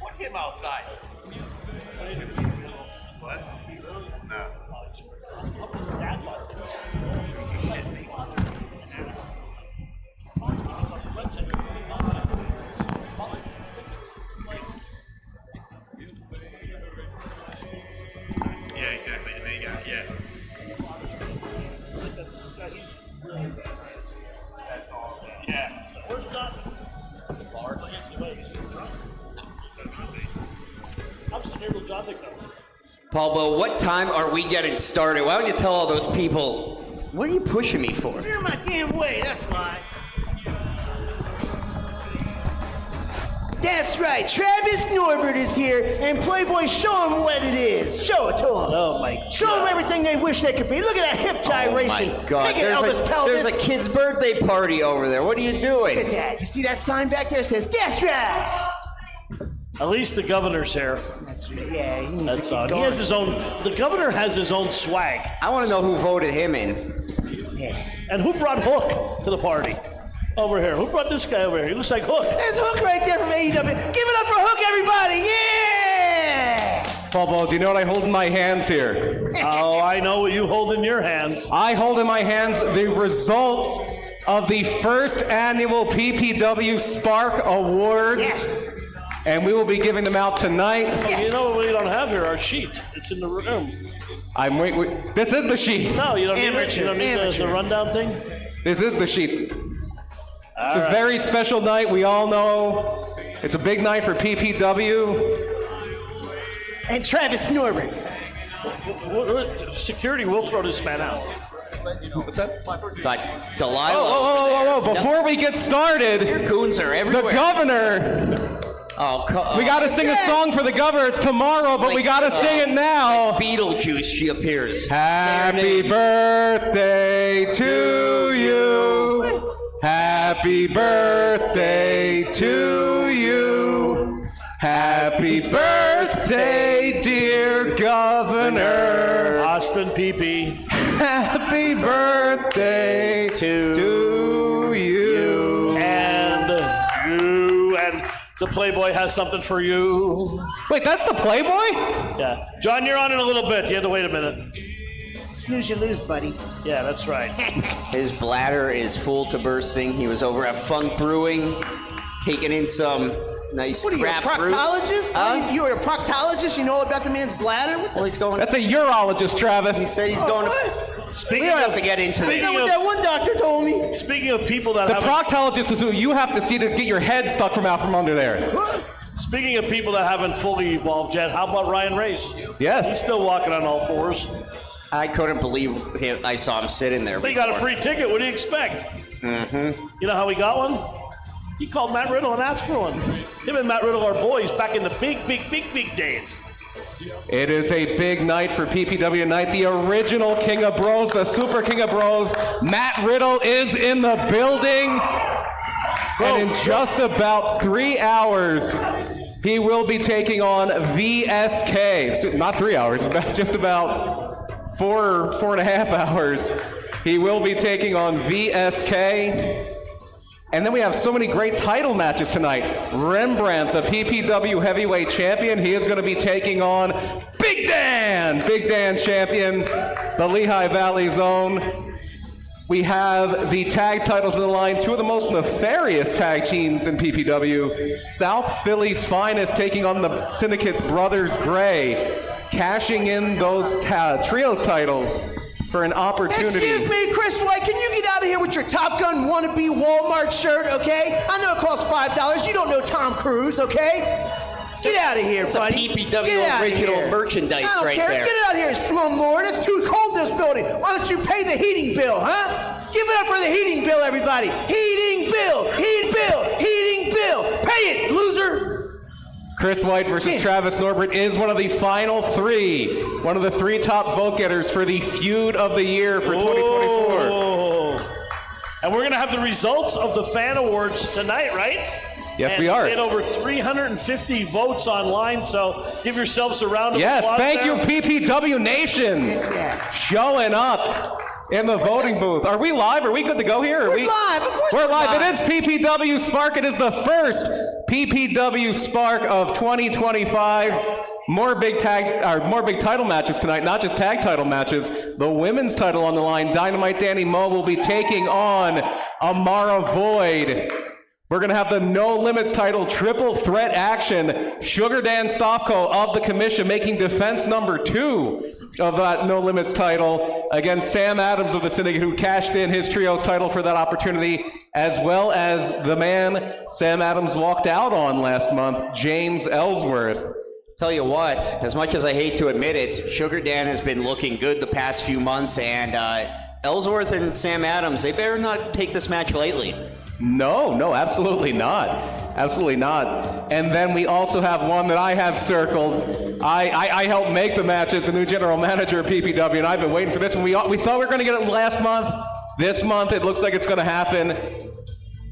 Put him outside. What? No. Yeah, exactly. And they got, yeah. Yeah. Where's John? The bar. I'm sitting here with John McDonald. Paul, what time are we getting started? Why don't you tell all those people, what are you pushing me for? You're in my damn way, that's why. That's right, Travis Norbert is here, and Playboy, show him what it is. Show it to him. Oh my God. Show them everything they wish they could be. Look at that hip gyration. Oh my God, Take it, Elvis Pelvis. there's a kid's birthday party over there. What are you doing? Look at that. You see that sign back there? It says, that's right. At least the governor's here. That's right, yeah. He needs That's to on. keep He has his own. The governor has his own swag. I want to know who voted him in. Yeah. And who brought Hook to the party? Over here. Who brought this guy over here? He looks like Hook. There's Hook right there from AEW. Give it up for Hook, everybody. Yeah! Paul, do you know what I hold in my hands here? Oh, I know what you hold in your hands. I hold in my hands the results of the first annual PPW Spark Awards. Yes. And we will be giving them out tonight. You know what we don't have here? Our sheet. It's in the room. This is the sheet. No, you don't need it. You don't need the rundown thing? This is the sheet. It's a very special night. We all know it's a big night for PPW. And Travis Norbert. Security will throw this man out. What's that? But Delilah. Oh, before we get started, your goons are everywhere. The governor. We gotta sing a song for the governor. It's tomorrow, but we gotta sing it now. Like Beetlejuice, she appears. Happy birthday to you. Happy birthday to you. Happy birthday, dear governor. Austin PP. Happy birthday to you. And you. And the Playboy has something for you. Wait, that's the Playboy? Yeah. John, you're on in a little bit. You had to wait a minute. Snooze, you lose, buddy. Yeah, that's right. His bladder is full to bursting. He was over at Funk Brewing, taking in some nice What are you, a crap proctologist? You're a proctologist? You know about the man's bladder? Well, he's going. That's a urologist, Travis. He said he's going. We don't have to get into That's this. what that one doctor told me. Speaking of people that The have proctologist is who you have to see to get your head stuck from out from under there. Speaking of people that haven't fully evolved yet, how about Ryan Race? Yes. He's still walking on all fours. I couldn't believe I saw him sitting there. But he got a free ticket. What do you expect? Mm-hmm. You know how he got one? He called Matt Riddle and asked for one. Him and Matt Riddle are boys back in the big days. It is a big night for PPW tonight. The original King of Bros, the Super King of Bros, Matt Riddle is in the building. And in just about 3 hours, he will be taking on VSK. So, not 3 hours, just about 4.5 hours. He will be taking on VSK. And then we have so many great title matches tonight. Rembrandt, the PPW heavyweight champion, he is going to be taking on Big Dan champion, the Lehigh Valley Zone. We have the tag titles in the line, two of the most nefarious tag teams in PPW. South Philly's Finest taking on the Syndicate's Brothers Gray, cashing in those trios titles for an opportunity. Excuse me, Chris White, can you get out of here with your Top Gun wannabe Walmart shirt, okay? I know it costs $5. You don't know Tom Cruise, okay? Get out of here, It's buddy. a PPW original merchandise I don't right care. there. Get out of here, slumlord. It's too cold in this building. Why don't you pay the heating bill, huh? Give it up for the heating bill, everybody. Heating bill, heating bill, heating bill. Pay it, loser. Chris White versus Travis Norbert is one of the final three. One of the three top vote getters for the feud of the year for 2024. Oh. And we're going to have the results of the fan awards tonight, right? Yes, and we are. We had over 350 votes online, so give yourselves a round of Yes, applause. thank you, there. PPW Nation, showing up in the voting booth. Are we live? Are we good to go here? We're live. Of course We're live. live. It is PPW Spark. It is the first PPW Spark of 2025. More big title matches tonight, not just tag title matches. The women's title on the line. Dynamite Danny Moe will be taking on Amara Void. We're going to have the No Limits title triple threat action. Sugar Dan Stofko of the commission making defense number 2 of that No Limits title against Sam Adams of the Syndicate, who cashed in his trios title for that opportunity, as well as the man Sam Adams walked out on last month, James Ellsworth. Tell you what, as much as I hate to admit it, Sugar Dan has been looking good the past few months, and Ellsworth and Sam Adams, they better not take this match lightly. No, absolutely not. Absolutely not. And then we also have one that I have circled. I helped make the match as the new general manager of PPW, and I've been waiting for this one. We thought we were going to get it last month. This month, it looks like it's going to happen.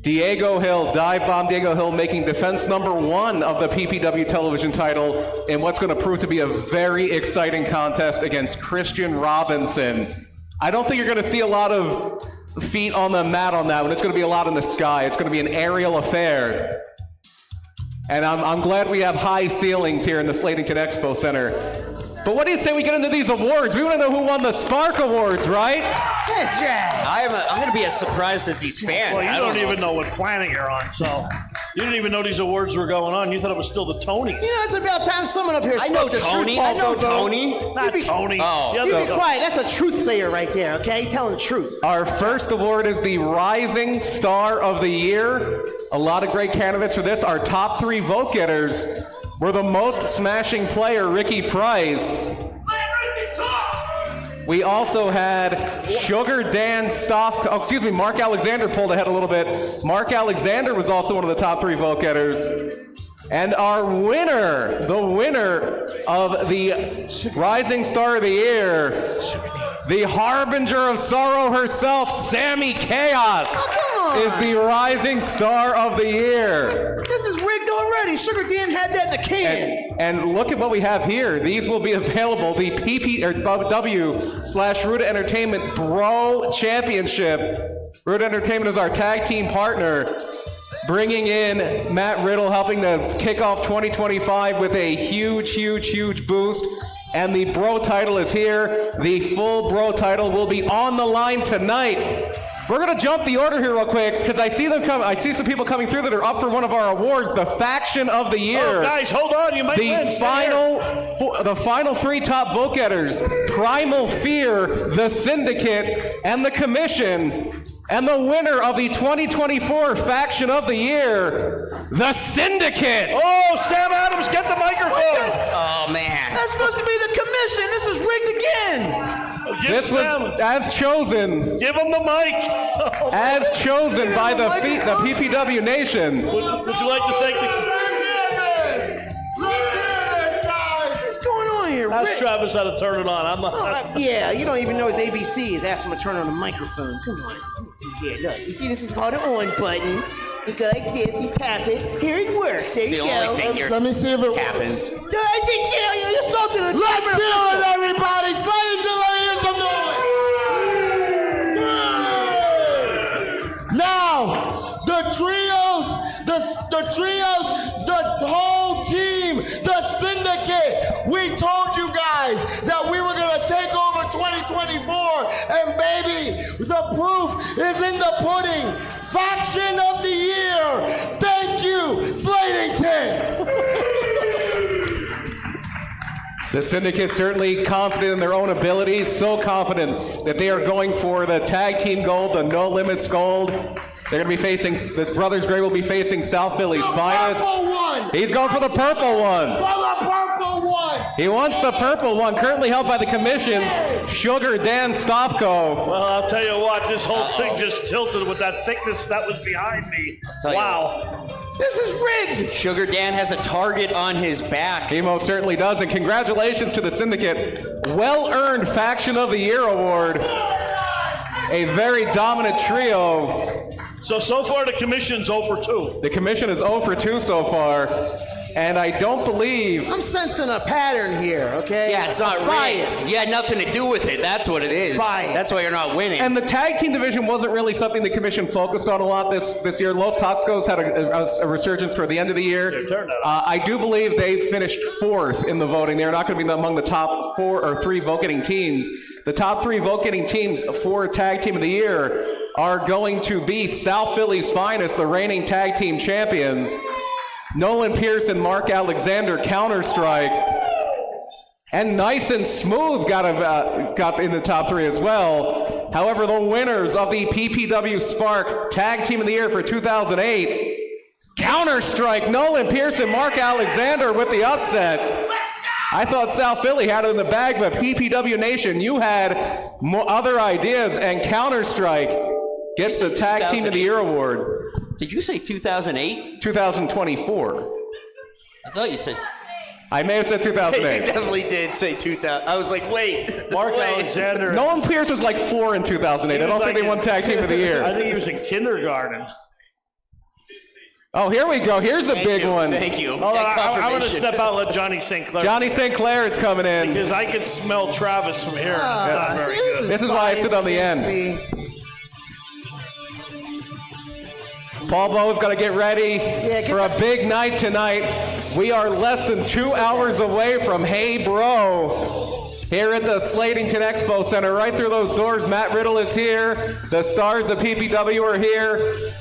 Diego Hill, Dive Bomb Diego Hill, making defense number 1 of the PPW television title in what's going to prove to be a very exciting contest against Christian Robinson. I don't think you're going to see a lot of feet on the mat on that one. It's going to be a lot in the sky. It's going to be an aerial affair. And I'm glad we have high ceilings here in the Slatington Expo Center. But what do you say we get into these awards? We want to know who won the Spark Awards, right? That's right. I'm going to be as surprised as these fans. Well, you I don't even what's- know what planet you're on, so you didn't even know these awards were going on. You thought it was still the Tonys. You know, it's about time someone up here I know spoke the Tony. truth. I know Go, go. Tony. Not Tony. Oh. The You other be guy. quiet. That's a truth sayer right there, okay? Telling the truth. Our first award is the Rising Star of the Year. A lot of great candidates for this. Our top 3 vote getters were the most smashing player, Ricky Price. We also had Sugar Dan Mark Alexander pulled ahead a little bit. Mark Alexander was also one of the top 3 vote getters. And our winner, the winner of the Rising Star of the Year, the Harbinger of Sorrow herself, Sammy Chaos, come on. is the Rising Star of the Year. This is rigged already. Sugar Dan had that in the can. And look at what we have here. These will be available. The PPW/Ruda Entertainment Bro Championship. Ruda Entertainment is our tag team partner, bringing in Matt Riddle, helping to kick off 2025 with a huge boost. And the Bro title is here. The full Bro title will be on the line tonight. We're going to jump the order here real quick because I see some people coming through that are up for one of our awards, the Faction of the Year. Oh, guys, hold on. You might win. The Stay here. the final 3 top vote getters, Primal Fear, the Syndicate, and the Commission. And the winner of the 2024 Faction of the Year, the Syndicate. Oh, Sam Adams, get the microphone. Oh, man. That's supposed to be the commission. This is rigged again. Give This Sam, was as chosen give him the mic. by the PPW Nation. Would you like to thank the... What's going on here? Ask Rick? Travis how to turn it on. I'm not... Yeah, you don't even know his ABCs. Ask him to turn on the microphone. Come on. Let me see here. Look, you see this is called the on button. You go like this, you tap it. Here it works. There It's you the go. only thing you're Let me see if it happened. You're insulting the Let's camera. do it, everybody! Slide it till I hear some noise! Now, the whole team, the Syndicate, we told you guys that we were going to take over 2024, and baby, the proof is in the pudding. Faction of the Year! Thank you, Slatington! The Syndicate certainly confident in their own abilities, so confident that they are going for the tag team gold, the No Limits gold. They're going to be facing, the Brothers Gray will be facing South Philly's finest. Purple one! He's going for the purple one. For the purple one! He wants the purple one, currently held by the commissions, Sugar Dan Stofko. Well, I'll tell you what, this whole thing just tilted with that thickness that was behind me. Tell you Wow. This is rigged. Sugar Dan has a target on his back. He most certainly does, and congratulations to the Syndicate. Well-earned Faction of the Year award. A very dominant trio. So far the commission's 0 for 2. The commission is 0 for 2 so far, and I don't believe... I'm sensing a pattern here, okay? Yeah, it's not biased. rigged. You had nothing to do with it. That's what it is. Biased. That's why you're not winning. And the tag team division wasn't really something the commission focused on a lot this year. Los Toxicos had a resurgence toward the end of the year. I do believe they finished 4th in the voting. They're not going to be among the top 4 or 3 vote-getting teams. The top 3 vote-getting teams for Tag Team of the Year are going to be South Philly's Finest, the reigning tag team champions, Nolan Pierce and Mark Alexander, Counter-Strike, and Nice and Smooth got in the top 3 as well. However, the winners of the PPW Spark Tag Team of the Year for 2008, Counter-Strike, Nolan Pierce and Mark Alexander with the upset. I thought South Philly had it in the bag, but PPW Nation, you had other ideas, and Counter-Strike gets the Tag Team of the Year award. Did you say 2008? 2024. I thought you said... I may have said 2008. You definitely did say 2000. I was like, wait. Mark Alexander. Nolan Pierce was like 4 in 2008. I don't think they won Tag Team of the Year. I think he was in kindergarten. Oh, here we go. Here's a big one. Thank you. Hold on, I'm going to step out and let Johnny St. Clair. Johnny St. Clair is coming in. Because I can smell Travis from here. It's not very good. This is why I sit on the end. Paul Bowe's got to get ready for a big night tonight. We are less than 2 hours away from Hey Bro here at the Slatington Expo Center. Right through those doors, Matt Riddle is here. The stars of PPW are here.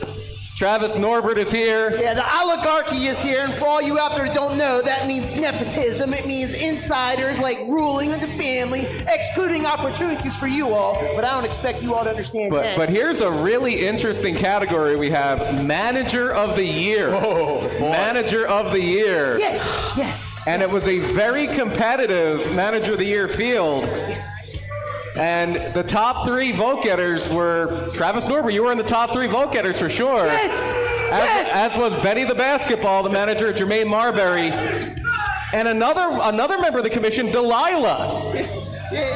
Travis Norbert is here. Yeah, the oligarchy is here, and for all you out there who don't know, that means nepotism. It means insiders, like ruling in the family, excluding opportunities for you all, but I don't expect you all to understand that. But here's a really interesting category we have, Manager of the Year. Manager of the Year. Yes. And it was a very competitive Manager of the Year field. And the top 3 vote getters were Travis Norbert. You were in the top 3 vote getters for sure. As was Benny the Basketball, the manager, Jermaine Marbury. And another member of the commission, Delilah.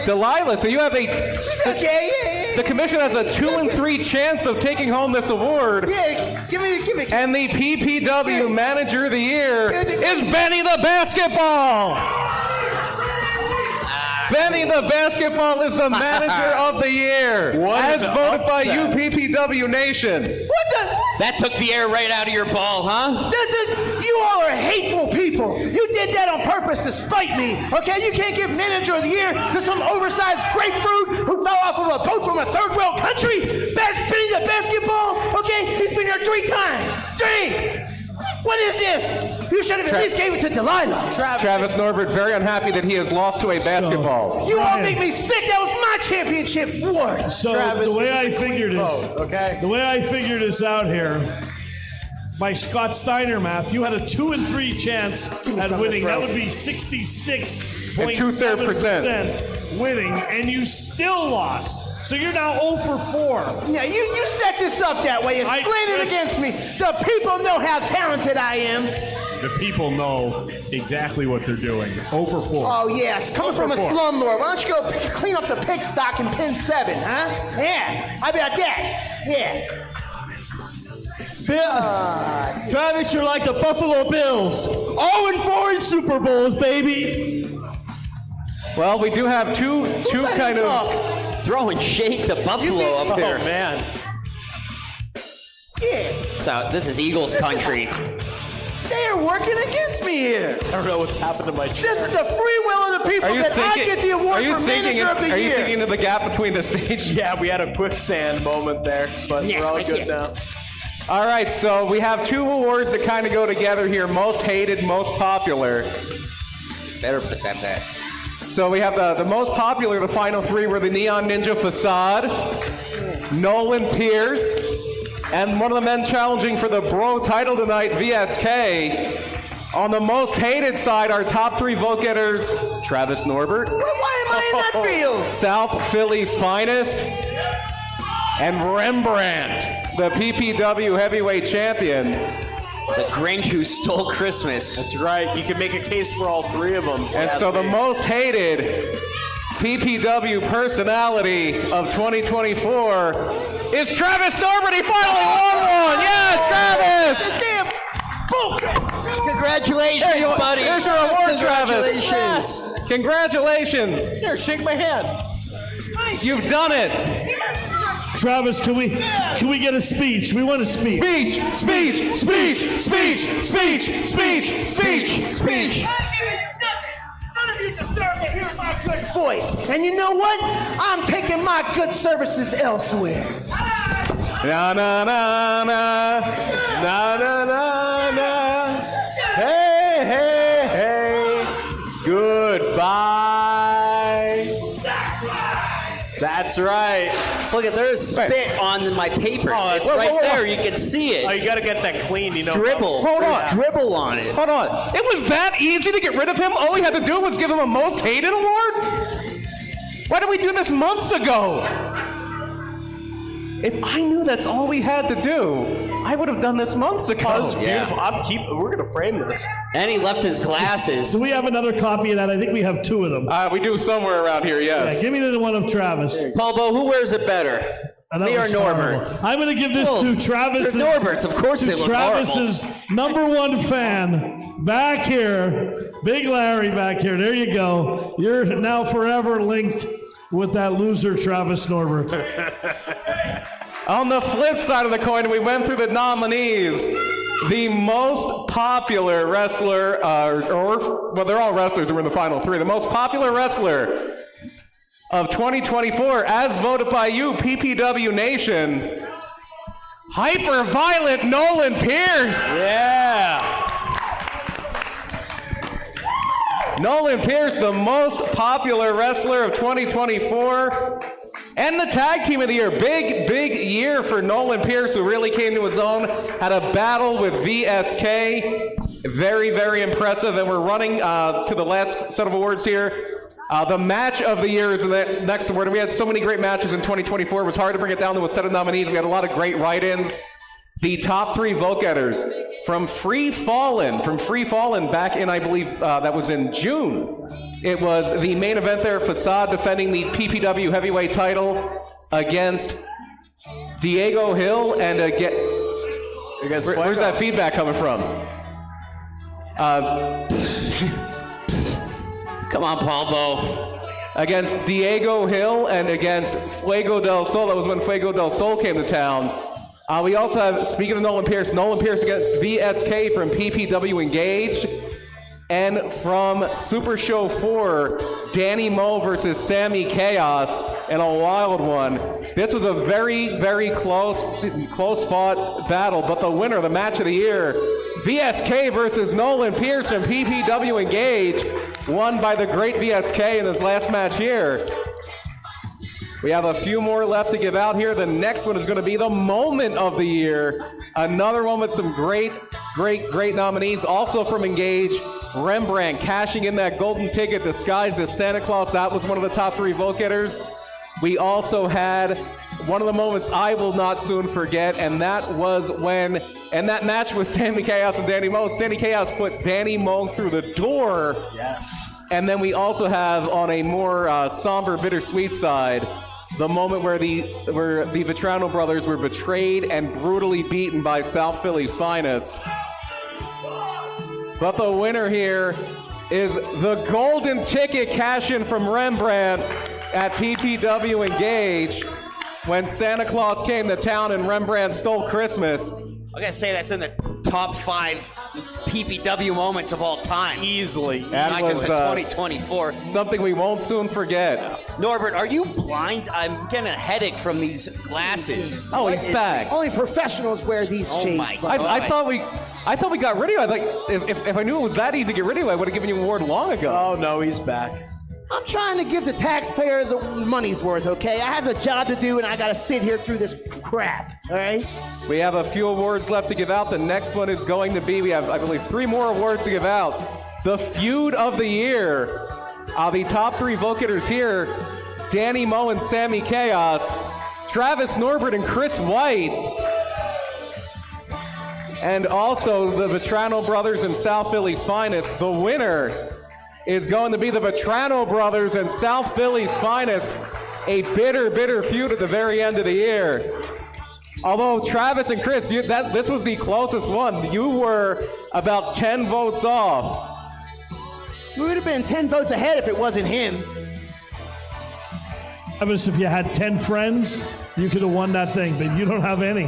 Delilah, so you have She's okay, yeah. The commission has a 2 in 3 chance of taking home this award. Yeah, give me. And the PPW Manager of the Year is Benny the Basketball. Benny the Basketball is the Manager of the Year, as voted by you, PPW Nation. What the? That took the air right out of your ball, huh? You all are hateful people. You did that on purpose to spite me, okay? You can't give Manager of the Year to some oversized grapefruit who fell off of a boat from a third world country. Benny the Basketball, okay? He's been here 3 times. 3! What is this? You should have at least gave it to Delilah. Travis Norbert, very unhappy that he has lost to a basketball. You all make me sick. That was my championship award. So the way I figured this out here, by Scott Steiner math, you had a 2 in 3 chance at winning. That would be 66.7% winning, and you still lost. So you're now 0 for 4. Yeah, you set this up that way. You slanted against me. The people know how talented I am. The people know exactly what they're doing. 0 for 4. Oh, yes. Coming from a slumlord. Why don't you go clean up the pig stock in pin 7, huh? Yeah. How about that? Yeah. Travis, you're like the Buffalo Bills. 0-4 in Super Bowls, baby. Well, we do have two kind of... Throwing shade to Buffalo up here. Oh, man. Yeah. So this is Eagles country. They are working against me here. I don't know what's happened to my chair. This is the free will of the people that I get the award for Manager of the Year. Are you thinking of the gap between the stage? Yeah, we had a quicksand moment there, but we're all good now. All right, so we have 2 awards that kind of go together here. Most hated, most popular. Better put that back. So we have the most popular, the final 3 were the Neon Ninja Facade, Nolan Pierce, and one of the men challenging for the Bro title tonight, VSK. On the most hated side, our top 3 vote getters, Travis Norbert. Why am I in that field? South Philly's Finest, and Rembrandt, the PPW heavyweight champion. The Grinch who stole Christmas. That's right. You can make a case for all three of them. And so the most hated PPW personality of 2024 is Travis Norbert. He finally won one. Yeah, Travis. Damn! Boom! Congratulations, Here you- buddy. here's your award, Travis. Congratulations. Congratulations. Here, shake my hand. You've done it. Travis, can we get a speech? We want a speech. Speech, speech, speech, speech, speech, speech, speech, speech. None of you deserve to hear my good voice. And you know what? I'm taking my good services elsewhere. Na na na na na na na na. Hey hey hey. Goodbye. That's right. Look at there's spit on my paper. Oh, it's whoa, right whoa, whoa. there. You can see Oh, it. you got to get that clean, you know. Dribble. Hold There's on. dribble on it. Hold on. It was that easy to get rid of him? All we had to do was give him a most hated award? Why did we do this months ago? If I knew that's all we had to do, I would have done this months ago. Oh, this is beautiful. We're gonna frame this. And he left his glasses. Do we have another copy of that? I think we have two of them. We do somewhere around here, Yeah, yes. give me the one of Travis. Paulbo, who wears it better? Oh, that Me or looks Norbert? horrible. I'm going to give this Well, to Travis. they're Norbert's. Of course they look Travis's number one fan back here, Big Larry back here. There you go. You're now forever linked with that loser, Travis Norbert. On the flip side of the coin, we went through the nominees. The most popular wrestler, well, they're all wrestlers who were in the final three. The most popular wrestler of 2024, as voted by you, PPW Nation, hyper-violent Nolan Pierce. Yeah. Nolan Pierce, the most popular wrestler of 2024. And the tag team of the year. Big, big year for Nolan Pierce, who really came to his own. Had a battle with VSK. Very, very impressive. And we're running to the last set of awards here. The match of the year is the next award. And we had so many great matches in 2024. It was hard to bring it down to a set of nominees. We had a lot of great write-ins. The top three vote-getters from Free Fallin' back in, I believe, that was in June. It was the main event there, Facade defending the PPW heavyweight title against Diego Hill and against where's that feedback coming from? Come on, Paulbo. Against Diego Hill and against Fuego del Sol. That was when Fuego del Sol came to town. We also have, speaking of Nolan Pierce against VSK from PPW Engage. And from Super Show 4, Danny Moe versus Sammy Chaos in a wild one. This was a very, very close fought battle, but the winner, the match of the year, VSK versus Nolan Pierce from PPW Engage, won by the great VSK in this last match here. We have a few more left to give out here. The next one is going to be the moment of the year. Another one with some great nominees. Also from Engage, Rembrandt cashing in that golden ticket disguised as Santa Claus. That was one of the top three vote getters. We also had one of the moments I will not soon forget, and that was when, in that match with Sammy Chaos and Danny Moe, Sammy Chaos put Danny Moe through the door. Yes. And then we also have, on a more somber, bittersweet side, the moment where the Vetrano brothers were betrayed and brutally beaten by South Philly's finest. But the winner here is the golden ticket cash-in from Rembrandt at PPW Engage when Santa Claus came to town and Rembrandt stole Christmas. I gotta say that's in the top 5 PPW moments of all time. Easily. That Not was just 2024. something we won't soon forget. Norbert, are you blind? I'm getting a headache from these glasses. Oh, he's back. Only professionals wear these Oh shades. my bro. God. I thought we got rid of you. Like if I knew it was that easy to get rid of you, I would have given you an award long ago. Oh no, he's back. I'm trying to give the taxpayer the money's worth, okay? I have a job to do and I gotta sit here through this crap, all right? We have a few awards left to give out. The next one is going to be, we have, I believe, 3 more awards to give out. The Feud of the Year. The top 3 vote getters here, Danny Moe and Sammy Chaos, Travis Norbert and Chris White. and also the Vetrano brothers and South Philly's finest. The winner is going to be the Vetrano brothers and South Philly's finest. A bitter, bitter feud at the very end of the year. Although Travis and Chris, this was the closest one. You were about 10 votes off. We would have been 10 votes ahead if it wasn't him. Travis, if you had 10 friends, you could have won that thing, but you don't have any.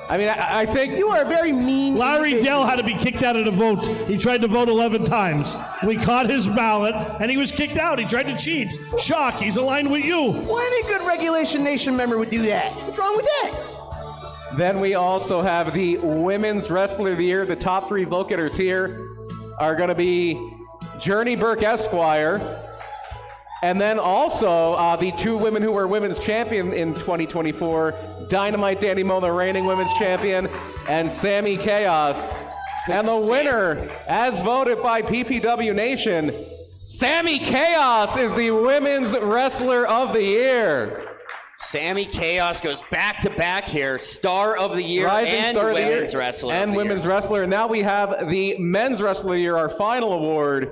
I mean, I think You are a very mean. Larry individual. Dell had to be kicked out of the vote. He tried to vote 11 times. We caught his ballot, and he was kicked out. He tried to cheat. Shock, he's aligned with you. Well, any good Regulation Nation member would do that. What's wrong with that? then we also have the Women's Wrestler of the Year. The top 3 vote getters here are going to be Journey Burke Esquire, and then also the 2 women who were women's champion in 2024, Dynamite Danny Mo, the reigning women's champion, and Sammy Chaos. And the winner, as voted by PPW Nation, Sammy Chaos is the Women's Wrestler of the Year. Sammy Chaos goes back to back here, Star of the Year Rising and Star of the Women's Year Wrestler and of the Women's Year. Wrestler. And now we have the Men's Wrestler of the Year, our final award.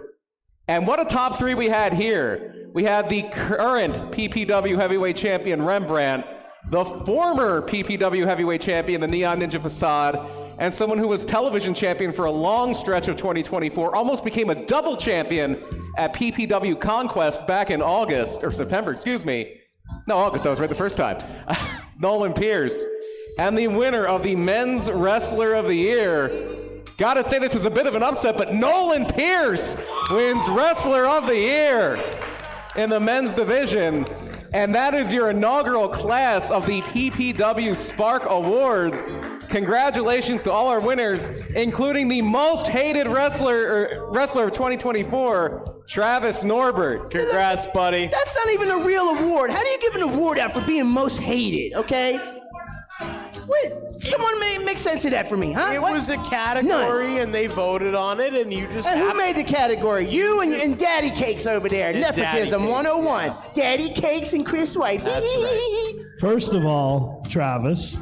And what a top 3 we had here. We had the current PPW Heavyweight Champion, Rembrandt, the former PPW Heavyweight Champion, the Neon Ninja Facade, and someone who was television champion for a long stretch of 2024, almost became a double champion at PPW Conquest back in August, or September, excuse me. No, August, I was right the first time. Nolan Pierce. And the winner of the Men's Wrestler of the Year, gotta say this is a bit of an upset, but Nolan Pierce wins Wrestler of the Year in the men's division. And that is your inaugural class of the PPW Spark Awards. Congratulations to all our winners, including the most hated wrestler of 2024, Travis Norbert. Congrats, buddy. That's not even a real award. How do you give an award out for being most hated, okay? Wait, someone make sense of that for me, huh? It What? was a category, and they voted on it, and you just And who happened- made the category? You and Daddy Cakes over there. And Nepotism Daddy 101. Daddy Cakes and Chris White. That's right. First of all, Travis,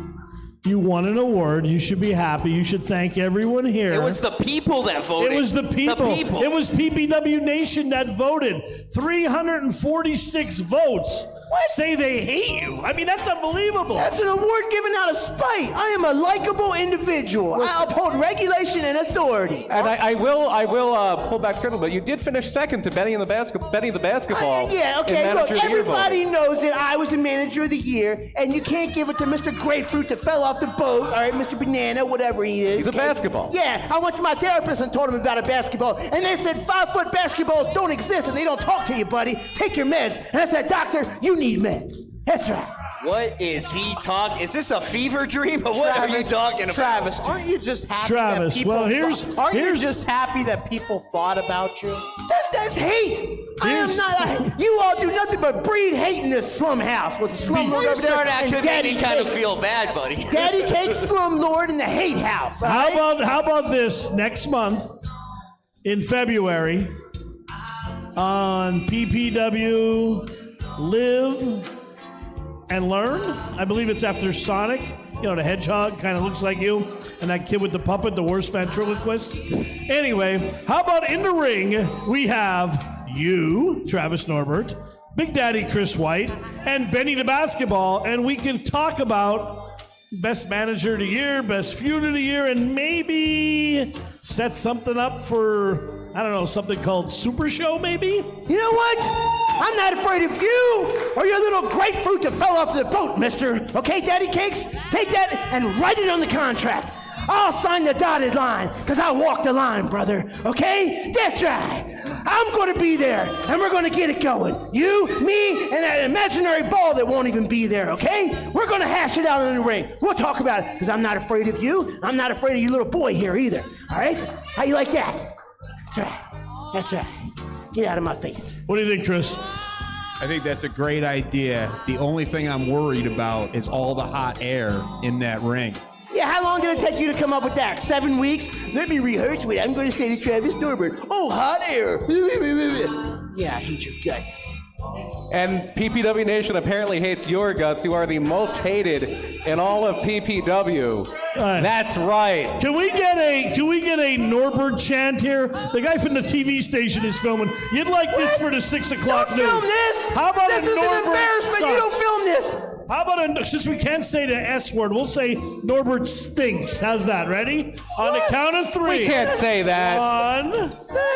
you won an award. You should be happy. You should thank everyone here. It was the people that voted. It was the people. The people. It was PPW Nation that voted. 346 votes say they hate you. I mean, that's unbelievable. That's an award given out of spite. I am a likable individual. I uphold regulation and authority. And I will pull back the curtain, but you did finish second to Benny the basketball. Yeah, in okay, Manager look, of the Year everybody voting. knows that I was the manager of the year, and you can't give it to Mr. Grapefruit that fell off the boat, all right, Mr. Banana, whatever he is. He's a basketball. Yeah, I went to my therapist and told him about a basketball, and they said 5-foot basketballs don't exist, and they don't talk to you, buddy. Take your meds. And I said, doctor, you need meds. That's right. What is he talking? Is this a fever dream? Or what are you talking about? Travis, aren't you just happy Travis, that people well, here's- aren't here's- you just happy that people thought about you? That's hate. I am Here's- not. You all do nothing but breed hate in this slum house with the slum lord You over there started and actually made Daddy me kind of Cakes. feel bad, buddy. Daddy Cake slum lord in the hate house. all right? How about this next month in February on PPW Live and Learn? I believe it's after Sonic. You know, the hedgehog kind of looks like you, and that kid with the puppet, the worst ventriloquist. Anyway, how about in the ring we have you, Travis Norbert, Big Daddy Chris White, and Benny the Basketball, and we can talk about Best Manager of the Year, Best Feud of the Year, and maybe set something up for, I don't know, something called Super Show, maybe? You know what? I'm not afraid of you or your little grapefruit that fell off the boat, mister. Okay, Daddy Cakes? Take that and write it on the contract. I'll sign the dotted line, because I walked the line, brother. Okay? That's right. I'm going to be there, and we're going to get it going. You, me, and that imaginary ball that won't even be there, okay? We're going to hash it out in the ring. We'll talk about it, because I'm not afraid of you. I'm not afraid of you little boy here either. All right? How you like that? That's right. That's right. Get out of my face. What do you think, Chris? I think that's a great idea. The only thing I'm worried about is all the hot air in that ring. Yeah, how long did it take you to come up with that? 7 weeks? Let me rehearse with it. I'm going to say to Travis Norbert, oh, hot air. Yeah, I hate your guts. And PPW Nation apparently hates your guts. You are the most hated in all of PPW. That's right. Can we get a Norbert chant here? The guy from the TV station is filming. You'd like this for the 6 o'clock Don't news? film this. How about this a is Norbert an embarrassment. sucks? You don't film this. How about since we can't say the S word, we'll say Norbert stinks. How's that? Ready? On the count of 3. We can't say that. 1,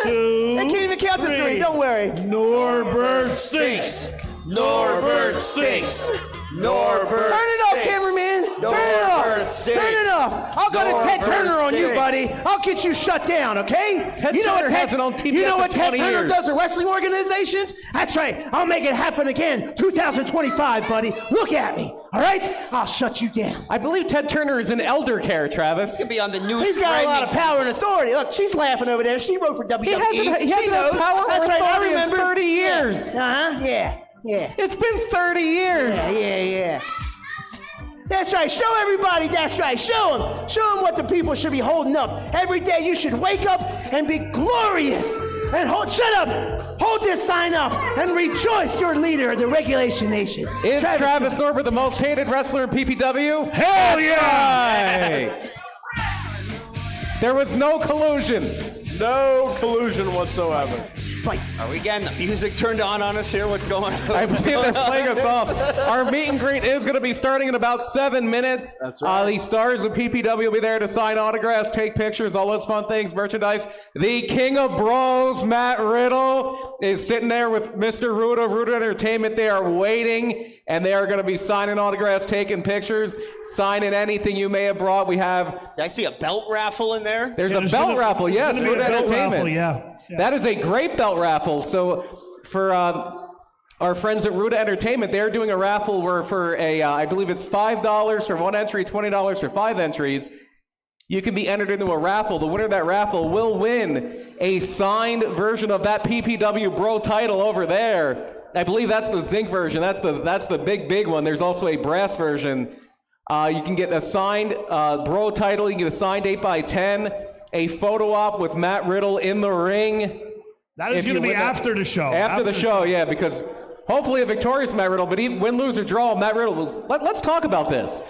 2. I can't even count to 3. Don't worry. Norbert stinks. Norbert stinks. Norbert Turn it off, stinks. cameraman. Turn it Norbert off. stinks. Turn it off. I'll go to Ted Norbert Turner on you, stinks. buddy. I'll get you shut down, okay? Ted you know Turner what Ted, hasn't on TBS You know in what Ted 20 Turner years. does to wrestling organizations? That's right. I'll make it happen again. 2025, buddy. Look at me. All right? I'll shut you down. I believe Ted Turner is in elder care, Travis. He's gonna be on the news. He's got a lot of threatening- power and authority. Look, she's laughing over there. She wrote for WWE. He hasn't had power or That's right. I authority in remember. 30 years. Uh-huh. Yeah. It's been 30 years. Yeah. That's right. Show everybody. That's right. Show them. Show them what the people should be holding up. Every day you should wake up and be glorious. And shut up. Hold this sign up and rejoice your leader of the Regulation Nation. Is Travis Norbert the most hated wrestler in PPW? Hell yeah! Right. There was no collusion. No collusion whatsoever. Fight. Are we getting the music turned on us here? What's going on? I believe they're playing us off. Our meet and greet is going to be starting in about 7 minutes. That's right. The stars of PPW will be there to sign autographs, take pictures, all those fun things, merchandise. The King of Bros, Matt Riddle, is sitting there with Mr. Ruda, Ruda Entertainment. They are waiting, and they are going to be signing autographs, taking pictures, signing anything you may have brought. We have... Did I see a belt raffle in there? There's Yeah, a there's belt gonna- raffle, there's yes, gonna be a Ruda belt Entertainment. raffle, yeah. That is a great belt raffle. So for our friends at Ruda Entertainment, they're doing a raffle where for I believe it's $5 for 1 entry, $20 for 5 entries. You can be entered into a raffle. The winner of that raffle will win a signed version of that PPW Bro title over there. I believe that's the zinc version. That's the big one. There's also a brass version. You can get a signed Bro title. You can get a signed 8x10. A photo op with Matt Riddle in the ring. That is If going to you be win that- after the show. After the show, yeah, because hopefully a victorious Matt Riddle, but even win, lose, or draw, Matt Riddle was. Let's talk about this.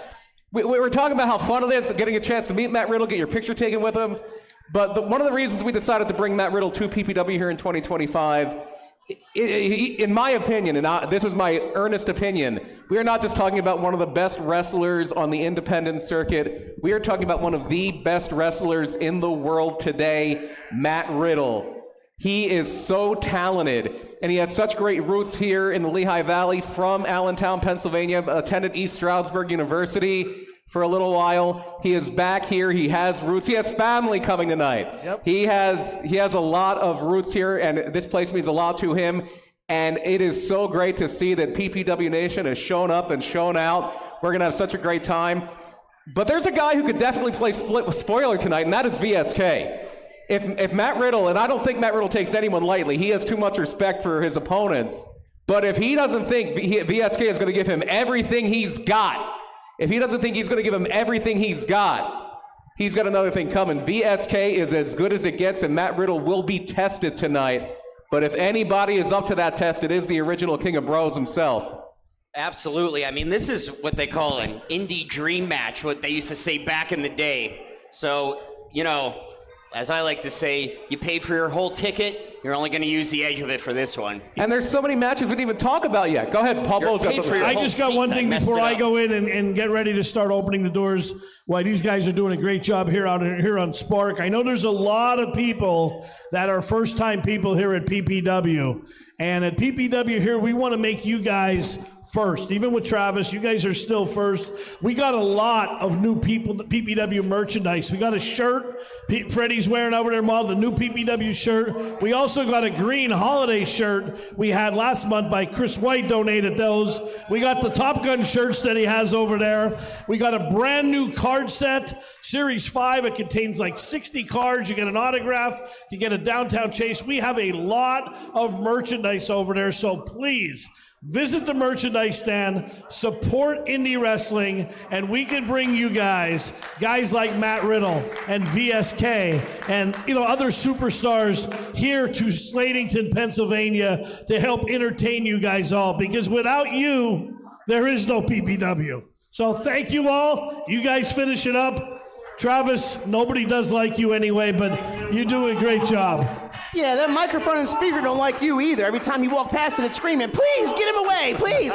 We were talking about how fun it is getting a chance to meet Matt Riddle, get your picture taken with him. But one of the reasons we decided to bring Matt Riddle to PPW here in 2025, in my opinion, and this is my earnest opinion, we are not just talking about one of the best wrestlers on the independent circuit. We are talking about one of the best wrestlers in the world today, Matt Riddle. He is so talented, and he has such great roots here in the Lehigh Valley from Allentown, Pennsylvania, attended East Stroudsburg University for a little while. He is back here. He has roots. He has family coming tonight. Yep. He has a lot of roots here, and this place means a lot to him. And it is so great to see that PPW Nation has shown up and shown out. We're going to have such a great time. But there's a guy who could definitely play split with Spoiler tonight, and that is VSK. If Matt Riddle, and I don't think Matt Riddle takes anyone lightly, he has too much respect for his opponents. But if he doesn't think VSK is going to give him everything he's got, if he doesn't think he's going to give him everything he's got another thing coming. VSK is as good as it gets, and Matt Riddle will be tested tonight. But if anybody is up to that test, it is the original King of Bros himself. Absolutely. I mean, this is what they call an indie dream match, what they used to say back in the day. So, you know, as I like to say, you paid for your whole ticket, you're only going to use the edge of it for this one. And there's so many matches we didn't even talk about yet. Go ahead, Paul Bo's got paid for something. your I whole just got seat. one thing messed before it I up. go in and get ready to start opening the doors. Why these guys are doing a great job here on Spark. I know there's a lot of people that are first-time people here at PPW. And at PPW here, we want to make you guys first. Even with Travis, you guys are still first. We got a lot of new people, PPW merchandise. We got a shirt Freddie's wearing over there, model, the new PPW shirt. We also got a green holiday shirt we had last month by Chris White, donated those. We got the Top Gun shirts that he has over there. We got a brand new card set, Series 5. It contains like 60 cards. You get an autograph. You get a downtown chase. We have a lot of merchandise over there, so please, Visit the merchandise stand, support indie wrestling, and we can bring you guys like Matt Riddle and VSK and other superstars here to Slatington, Pennsylvania to help entertain you guys all, because without you, there is no PPW. So thank you all. You guys finish it up. Travis, nobody does like you anyway, but you do a great job. Yeah, that microphone and speaker don't like you either. Every time you walk past it, it's screaming, please get him away, please.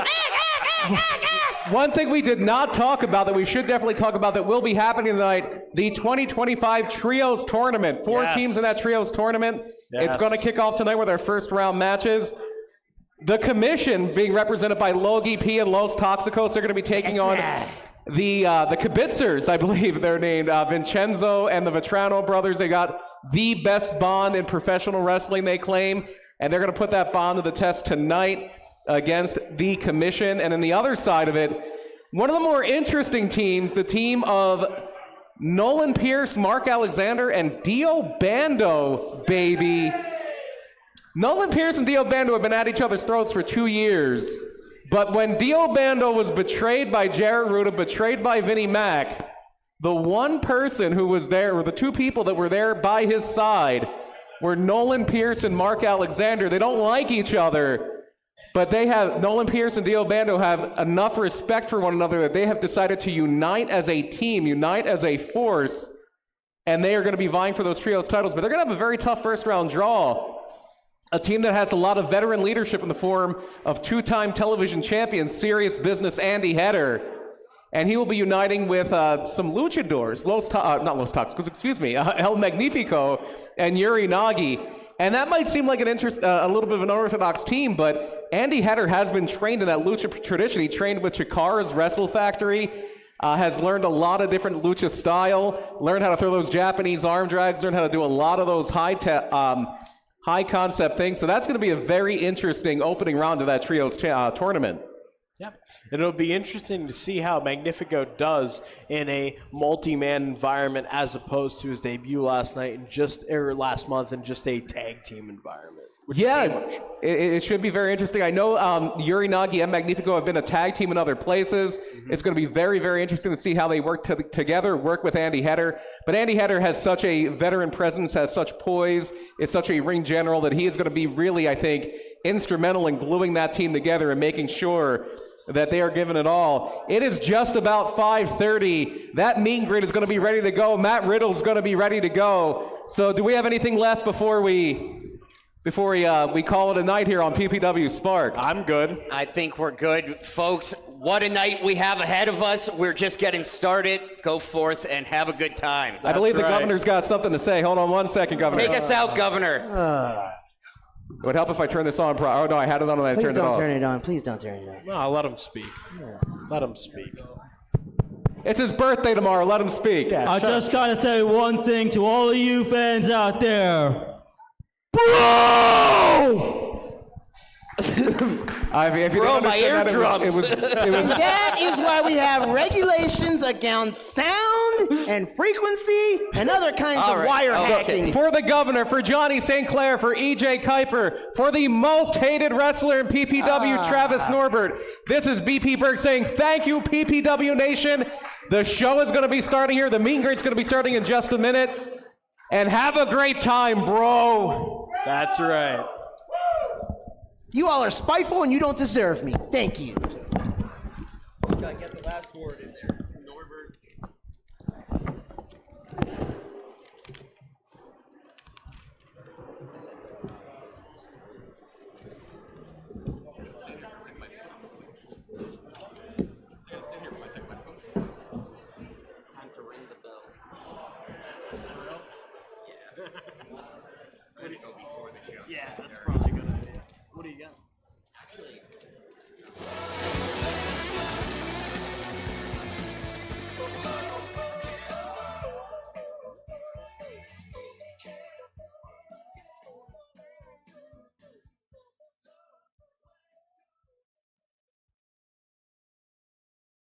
One thing we did not talk about that we should definitely talk about that will be happening tonight, the 2025 Trios Tournament. Four Yes. teams in that Trios Tournament. Yes. It's going to kick off tonight with our first round matches. The commission, being represented by Logie P and Los Toxicos, are going to be taking on the Kibitzers, I believe they're named, Vincenzo and the Vetrano brothers. They got the best bond in professional wrestling, they claim, and they're going to put that bond to the test tonight against the commission. And then the other side of it, one of the more interesting teams, the team of Nolan Pierce, Mark Alexander, and Dio Bando, baby. Nolan Pierce and Dio Bando have been at each other's throats for 2 years. But when Dio Bando was betrayed by Jarrett Ruda, betrayed by Vinnie Mac, the one person who was there, or the two people that were there by his side, were Nolan Pierce and Mark Alexander. They don't like each other, but Nolan Pierce and Dio Bando have enough respect for one another that they have decided to unite as a team, unite as a force, and they are going to be vying for those trios titles. But they're going to have a very tough first round draw. A team that has a lot of veteran leadership in the form of two-time television champion, Serious Business Andy Header. And he will be uniting with some luchadors, El Magnifico and Yuri Nagi. And that might seem like a little bit of an unorthodox team, but Andy Header has been trained in that lucha tradition. He trained with Chikara's Wrestle Factory, has learned a lot of different lucha style, learned how to throw those Japanese arm drags, learned how to do a lot of those high concept things. So that's going to be a very interesting opening round of that trios tournament. Yeah, and it'll be interesting to see how Magnifico does in a multi-man environment as opposed to his debut last month in just a tag team environment. Yeah, it should be very interesting. I know Yuri Nagi and Magnifico have been a tag team in other places. It's going to be very, very interesting to see how they work together, work with Andy Header. But Andy Header has such a veteran presence, has such poise, is such a ring general that he is going to be really, I think, instrumental in gluing that team together and making sure that they are giving it all. It is just about 5:30. That meet and greet is going to be ready to go. Matt Riddle's going to be ready to go. So do we have anything left before we call it a night here on PPW Spark? I'm good. I think we're good, folks. What a night we have ahead of us. We're just getting started. Go forth and have a good time. I believe the governor's got something to say. Hold on one second, Governor. Take us out, Governor. It would help if I turned this on. Oh, no, I had it on and I turned it off. Please don't turn it on. Please don't turn it on. No, let him speak. Let him speak. It's his birthday tomorrow. Let him speak. Yeah, I just gotta say one thing to all of you fans out there. Bro! If you Bro, don't my understand eardrums. And that is why we have regulations against sound and frequency and other kinds All of right. wire Okay. hacking. For the governor, for Johnny St. Clair, for EJ Kuiper, for the most hated wrestler in PPW, Travis Norbert, this is BP Berg saying thank you, PPW Nation. The show is going to be starting here. The meet and greet's going to be starting in just a minute. And have a great time, bro. That's right. You all are spiteful and you don't deserve me. Thank you. Gotta get the last word in there. Norbert. Yeah, that's probably a good idea. What do you got?